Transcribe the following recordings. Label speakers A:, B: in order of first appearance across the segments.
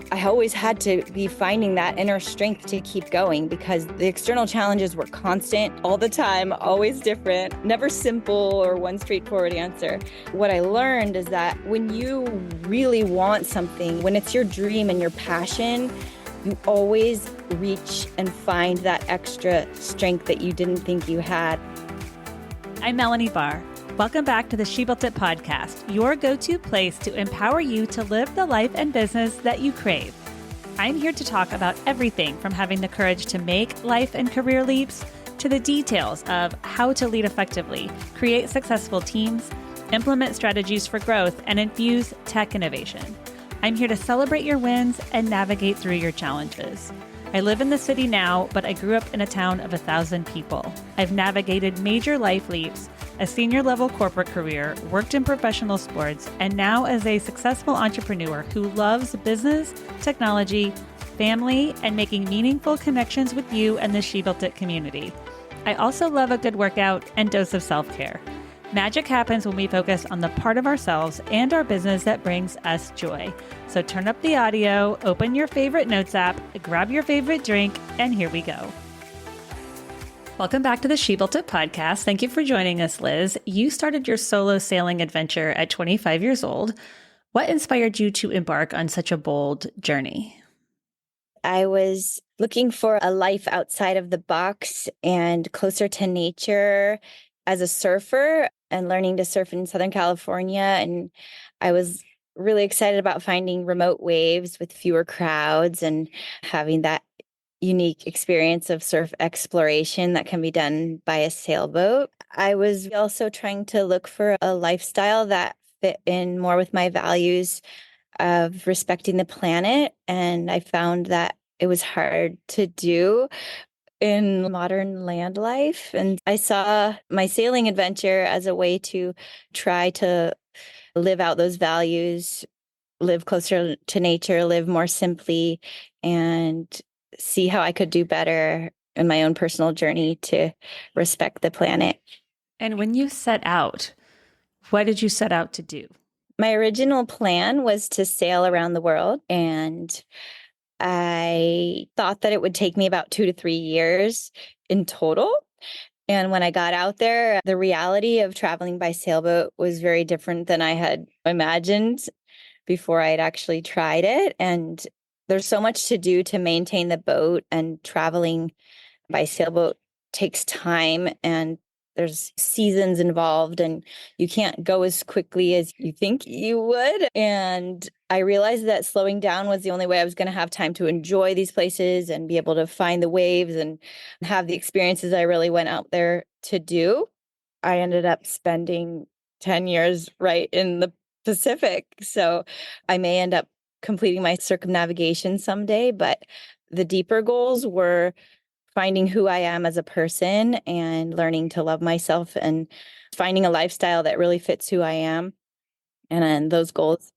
A: I always had to be finding that inner strength to keep going because the external challenges were constant all the time, always different, never simple or one straightforward answer. What I learned is that when you really want something, when it's your dream and your passion, you always reach and find that extra strength that you didn't think you had.
B: I'm Melanie Barr. Welcome back to the She Built It podcast, your go-to place to empower you to live the life and business that you crave. I'm here to talk about everything from having the courage to make life and career leaps to the details of how to lead effectively, create successful teams, implement strategies for growth, and infuse tech innovation. I'm here to celebrate your wins and navigate through your challenges. I live in the city now, but I grew up in a town of 1,000 people. I've navigated major life leaps, a senior level corporate career, worked in professional sports, and now as a successful entrepreneur who loves business, technology, family, and making meaningful connections with you and the She Built It community. I also love a good workout and dose of self-care. Magic happens when we focus on the part of ourselves and our business that brings us joy. So turn up the audio, open your favorite notes app, grab your favorite drink, and here we go. Welcome back to the She Built It podcast. Thank you for joining us, Liz. You started your solo sailing adventure at 25 years old. What inspired you to embark on such a bold journey?
A: I was looking for a life outside of the box and closer to nature as a surfer and learning to surf in Southern California. And I was really excited about finding remote waves with fewer crowds and having that unique experience of surf exploration that can be done by a sailboat. I was also trying to look for a lifestyle that fit in more with my values of respecting the planet. And I found that it was hard to do in modern land life. And I saw my sailing adventure as a way to try to live out those values, live closer to nature, live more simply, and see how I could do better in my own personal journey to respect the planet.
B: And when you set out, what did you set out to do?
A: My original plan was to sail around the world, and I thought that it would take me about 2 to 3 years in total. And when I got out there, the reality of traveling by sailboat was very different than I had imagined before I had actually tried it. And there's so much to do to maintain the boat, and traveling by sailboat takes time, and there's seasons involved, and you can't go as quickly as you think you would. And I realized that slowing down was the only way I was going to have time to enjoy these places and be able to find the waves and have the experiences I really went out there to do. I ended up spending 10 years right in the Pacific. So I may end up completing my circumnavigation someday, but the deeper goals were finding who I am as a person and learning to love myself and finding a lifestyle that really fits who I am. And then those goals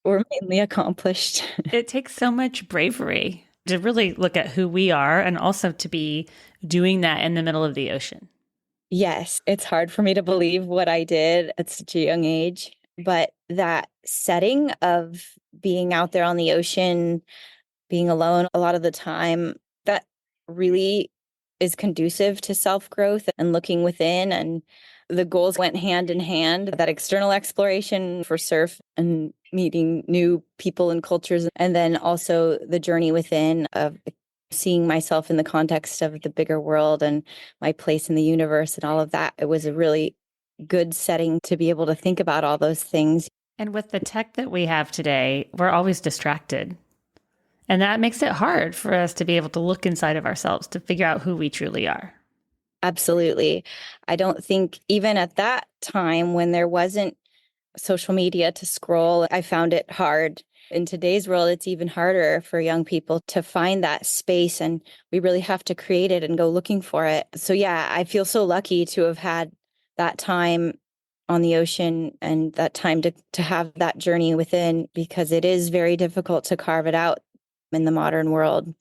A: were mainly accomplished.
B: It takes so much bravery to really look at who we are and also to be doing that in the middle of the ocean.
A: Yes, it's hard for me to believe what I did at such a young age, but that setting of being out there on the ocean, being alone a lot of the time, that really is conducive to self-growth and looking within. And the goals went hand in hand, that external exploration for surf and meeting new people and cultures, and then also the journey within of seeing myself in the context of the bigger world and my place in the universe and all of that. It was a really good setting to be able to think about all those things.
B: And with the tech that we have today, we're always distracted. And that makes it hard for us to be able to look inside of ourselves to figure out who we truly are.
A: Absolutely. I don't think even at that time when there wasn't social media to scroll, I found it hard. In today's world, it's even harder for young people to find that space, and we really have to create it and go looking for it. So yeah, I feel so lucky to have had that time on the ocean and that time to have that journey within, because it is very difficult to carve it out in the modern world.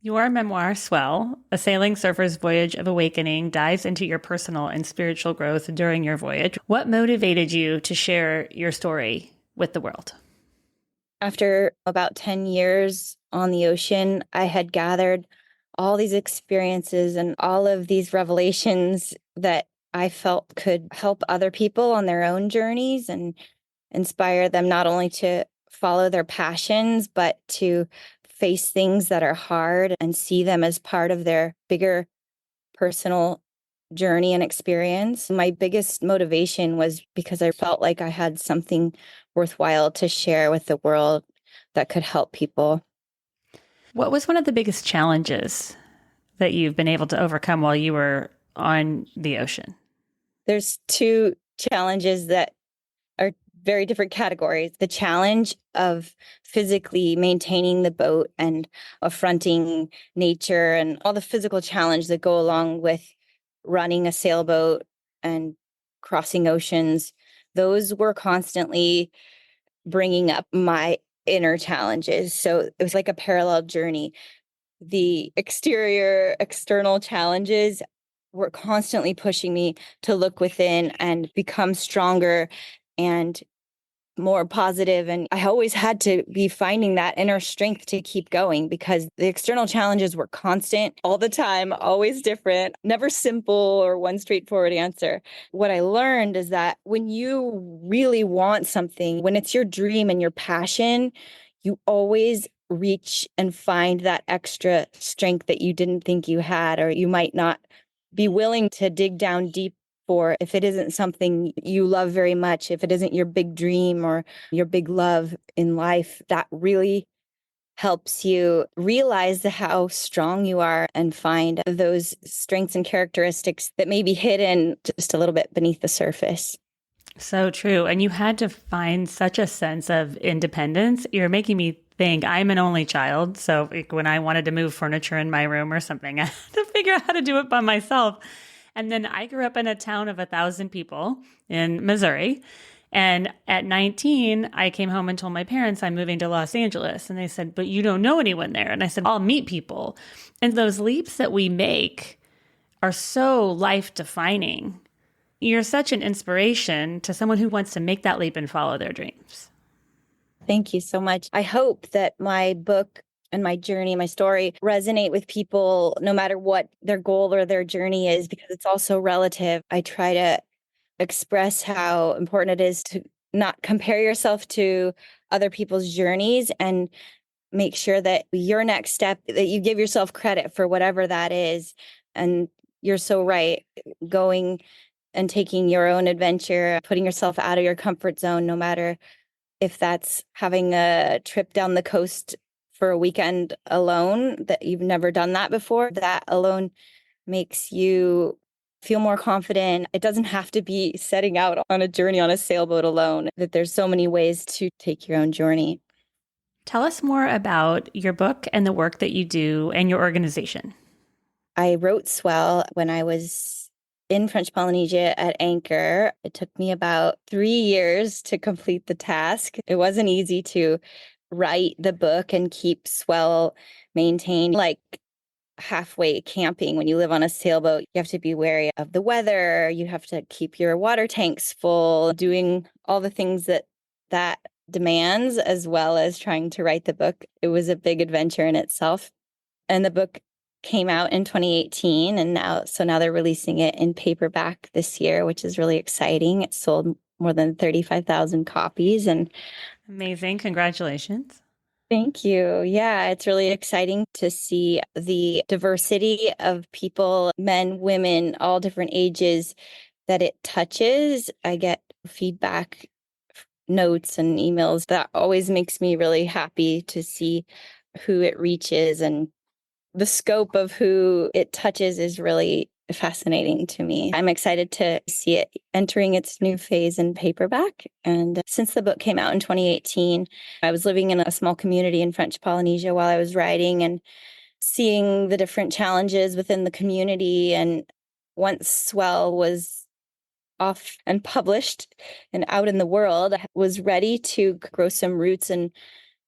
B: Your memoir, Swell, A Sailing Surfer's Voyage of Awakening, dives into your personal and spiritual growth during your voyage. What motivated you to share your story with the world?
A: After about 10 years on the ocean, I had gathered all these experiences and all of these revelations that I felt could help other people on their own journeys and inspire them not only to follow their passions, but to face things that are hard and see them as part of their bigger personal journey and experience. My biggest motivation was because I felt like I had something worthwhile to share with the world that could help people.
B: What was one of the biggest challenges that you've been able to overcome while you were on the ocean?
A: There's two challenges that are very different categories. The challenge of physically maintaining the boat and affronting nature and all the physical challenge that go along with running a sailboat and crossing oceans. Those were constantly bringing up my inner challenges. So it was like a parallel journey. The external challenges were constantly pushing me to look within and become stronger and more positive. And I always had to be finding that inner strength to keep going because the external challenges were constant all the time, always different, never simple or one straightforward answer. What I learned is that when you really want something, when it's your dream and your passion, you always reach and find that extra strength that you didn't think you had, or you might not be willing to dig down deep for if it isn't something you love very much, if it isn't your big dream or your big love in life. That really helps you realize how strong you are and find those strengths and characteristics that may be hidden just a little bit beneath the surface.
B: So true. And you had to find such a sense of independence. You're making me think I'm an only child. So when I wanted to move furniture in my room or something, I had to figure out how to do it by myself. And then I grew up in a town of 1,000 people in Missouri. And at 19, I came home and told my parents I'm moving to Los Angeles. And they said, but you don't know anyone there. And I said, I'll meet people. And those leaps that we make are so life defining. You're such an inspiration to someone who wants to make that leap and follow their dreams.
A: Thank you so much. I hope that my book and my journey, my story resonate with people no matter what their goal or their journey is, because it's also relative. I try to express how important it is to not compare yourself to other people's journeys and make sure that your next step, that you give yourself credit for whatever that is. And you're so right. Going and taking your own adventure, putting yourself out of your comfort zone, no matter if that's having a trip down the coast for a weekend alone, that you've never done that before, that alone makes you feel more confident. It doesn't have to be setting out on a journey on a sailboat alone, that there's so many ways to take your own journey.
B: Tell us more about your book and the work that you do and your organization.
A: I wrote Swell when I was in French Polynesia at anchor. It took me about 3 years to complete the task. It wasn't easy to write the book and keep Swell maintained. Like halfway camping, when you live on a sailboat, you have to be wary of the weather. You have to keep your water tanks full, doing all the things that demands, as well as trying to write the book. It was a big adventure in itself. And the book came out in 2018, and now they're releasing it in paperback this year, which is really exciting. It sold more than 35,000 copies. And
B: amazing. Congratulations.
A: thank you. Yeah, it's really exciting to see the diversity of people, men, women, all different ages that it touches. I get feedback, notes, and emails that always makes me really happy to see who it reaches, and the scope of who it touches is really fascinating to me. I'm excited to see it entering its new phase in paperback. And since the book came out in 2018, I was living in a small community in French Polynesia while I was writing and seeing the different challenges within the community. And once Swell was off and published and out in the world, I was ready to grow some roots. And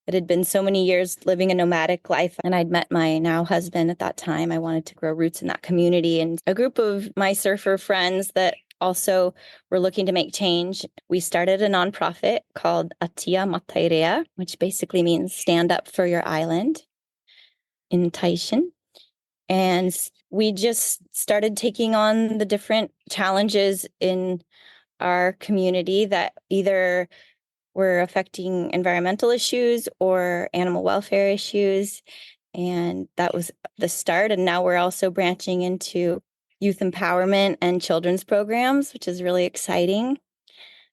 A: it had been so many years living a nomadic life, and I'd met my now husband at that time. I wanted to grow roots in that community, and a group of my surfer friends that Also, we're looking to make change. We started a nonprofit called Atia Matairea, which basically means stand up for your island in Taishan. And we just started taking on the different challenges in our community that either were affecting environmental issues or animal welfare issues. And that was the start. And now we're also branching into youth empowerment and children's programs, which is really exciting.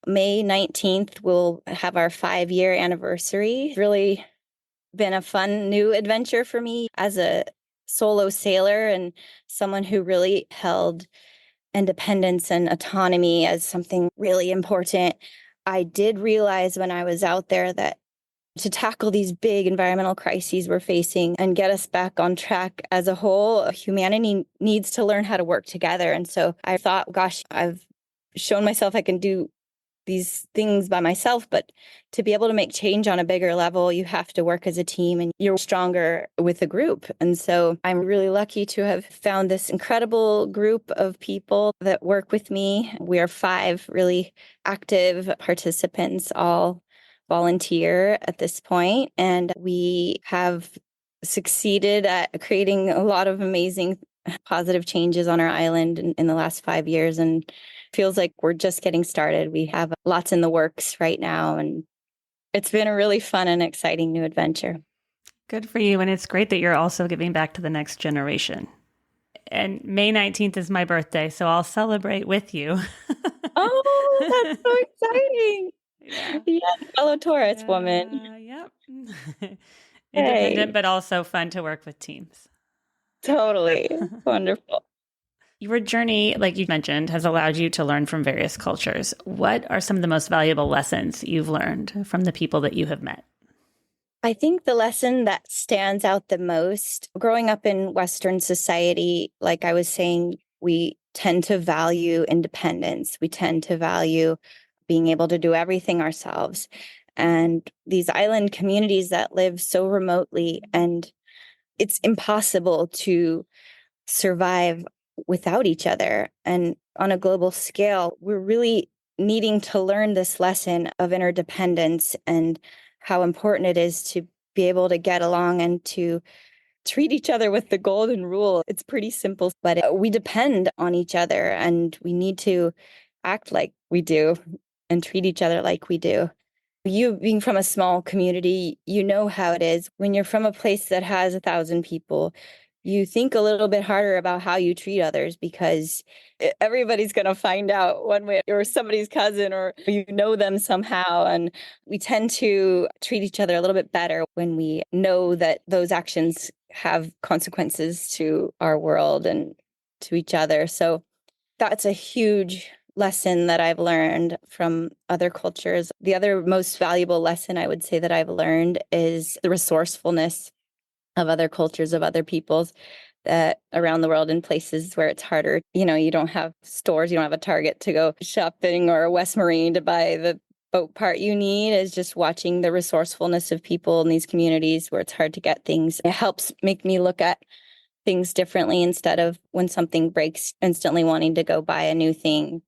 A: May 19th, we'll have our 5-year anniversary. Really been a fun new adventure for me as a solo sailor and someone who really held independence and autonomy as something really important. I did realize when I was out there that to tackle these big environmental crises we're facing and get us back on track as a whole, humanity needs to learn how to work together. And so I thought, gosh, I've shown myself I can do these things by myself, but to be able to make change on a bigger level, you have to work as a team and you're stronger with a group. And so I'm really lucky to have found this incredible group of people that work with me. We are 5 really active participants, all volunteer at this point, and we have succeeded at creating a lot of amazing positive changes on our island in the last 5 years, and feels like we're just getting started. We have lots in the works right now, and it's been a really fun and exciting new adventure.
B: Good for you. And it's great that you're also giving back to the next generation. And May 19th is my birthday, so I'll celebrate with you.
A: Oh, that's so exciting. Yeah, fellow Taurus woman.
B: Yep.
A: Hey,
B: Independent, but also fun to work with teams.
A: totally. Wonderful.
B: Your journey, like you mentioned, has allowed you to learn from various cultures. What are some of the most valuable lessons you've learned from the people that you have met?
A: I think the lesson that stands out the most, growing up in Western society, like I was saying, we tend to value independence. We tend to value being able to do everything ourselves. And these island communities that live so remotely, and it's impossible to survive without each other. And on a global scale, we're really needing to learn this lesson of interdependence and how important it is to be able to get along and to treat each other with the golden rule. It's pretty simple, but we depend on each other and we need to act like we do and treat each other like we do. You being from a small community, you know how it is. When you're from a place that has 1,000 people, you think a little bit harder about how you treat others because everybody's going to find out one way or somebody's cousin or you know them somehow. And we tend to treat each other a little bit better when we know that those actions have consequences to our world and to each other. So that's a huge lesson that I've learned from other cultures. The other most valuable lesson I would say that I've learned is the resourcefulness of other cultures, of other peoples that around the world in places where it's harder. You know, you don't have stores, you don't have a Target to go shopping or a West Marine to buy the boat part you need. Is just watching the resourcefulness of people in these communities where it's hard to get things. It helps make me look at things differently instead of when something breaks, instantly wanting to go buy a new thing.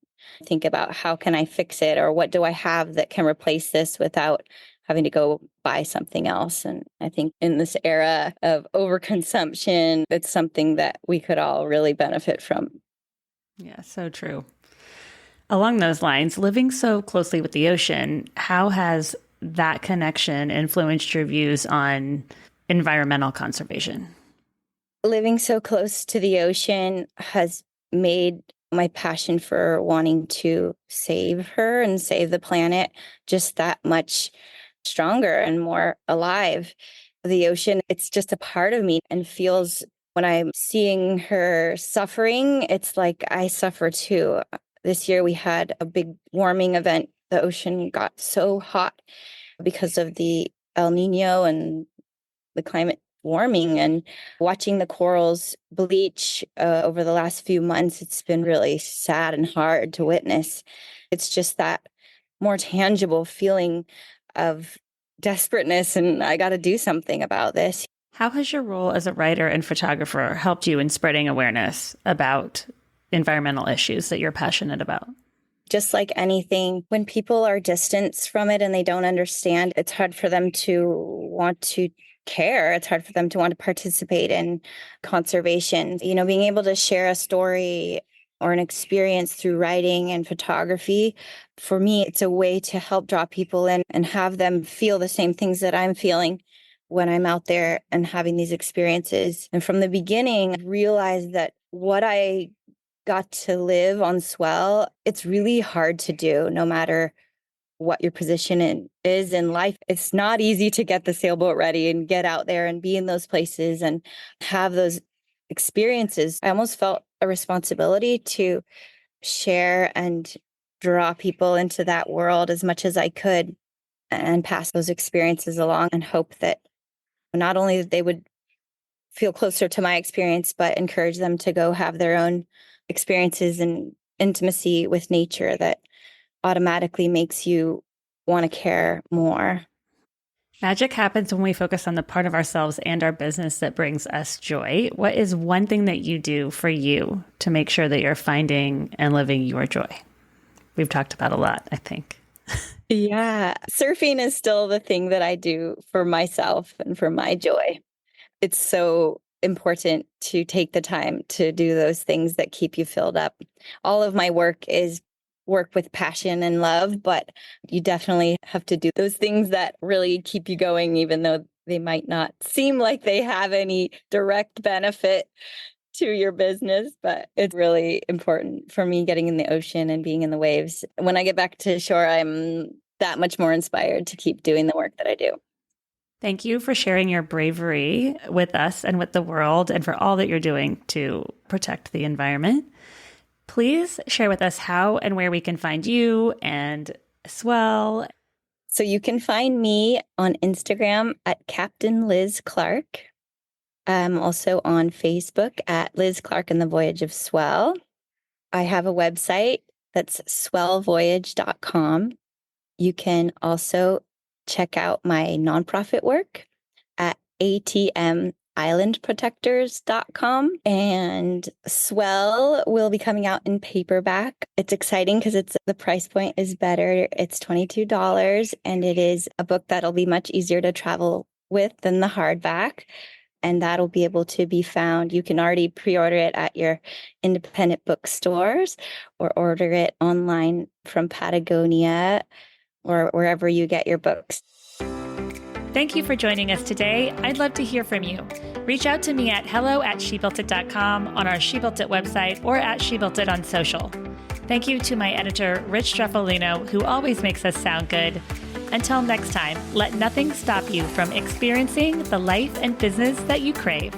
A: Think about how can I fix it or what do I have that can replace this without having to go buy something else. And I think in this era of overconsumption, it's something that we could all really benefit from.
B: Yeah, so true. Along those lines, living so closely with the ocean, how has that connection influenced your views on environmental conservation?
A: Living so close to the ocean has made my passion for wanting to save her and save the planet just that much stronger and more alive. The ocean, it's just a part of me and feels when I'm seeing her suffering, it's like I suffer too. This year we had a big warming event. The ocean got so hot because of the El Nino and the climate warming, and watching the corals bleach over the last few months, it's been really sad and hard to witness. It's just that more tangible feeling of desperateness and I got to do something about this.
B: How has your role as a writer and photographer helped you in spreading awareness about environmental issues that you're passionate about?
A: Just like anything, when people are distanced from it and they don't understand, it's hard for them to want to care. It's hard for them to want to participate in conservation. Being able to share a story or an experience through writing and photography, for me, it's a way to help draw people in and have them feel the same things that I'm feeling when I'm out there and having these experiences. And from the beginning, I realized that what I got to live on Swell, it's really hard to do no matter what your position is in life. It's not easy to get the sailboat ready and get out there and be in those places and have those experiences. I almost felt a responsibility to share and draw people into that world as much as I could and pass those experiences along and hope that not only that they would feel closer to my experience, but encourage them to go have their own experiences and intimacy with nature that automatically makes you want to care more.
B: Magic happens when we focus on the part of ourselves and our business that brings us joy. What is one thing that you do for you to make sure that you're finding and living your joy? We've talked about a lot, I think.
A: Yeah, surfing is still the thing that I do for myself and for my joy. It's so important to take the time to do those things that keep you filled up. All of my work is work with passion and love, but you definitely have to do those things that really keep you going, even though they might not seem like they have any direct benefit to your business. But it's really important for me getting in the ocean and being in the waves. When I get back to shore, I'm that much more inspired to keep doing the work that I do.
B: Thank you for sharing your bravery with us and with the world and for all that you're doing to protect the environment. Please share with us how and where we can find you and Swell.
A: So you can find me on Instagram at Captain Liz Clark. I'm also on Facebook at Liz Clark and the Voyage of Swell. I have a website that's swellvoyage.com. You can also check out my nonprofit work at atmislandprotectors.com. And Swell will be coming out in paperback. It's exciting because the price point is better. It's $22, and it is a book that'll be much easier to travel with than the hardback. And that'll be able to be found. You can already pre-order it at your independent bookstores or order it online from Patagonia or wherever you get your books.
B: Thank you for joining us today. I'd love to hear from you. Reach out to me at hello@shebuiltit.com on our She Built It website or at She Built It on social. Thank you to my editor, Rich Streffolino, who always makes us sound good. Until next time, let nothing stop you from experiencing the life and business that you crave.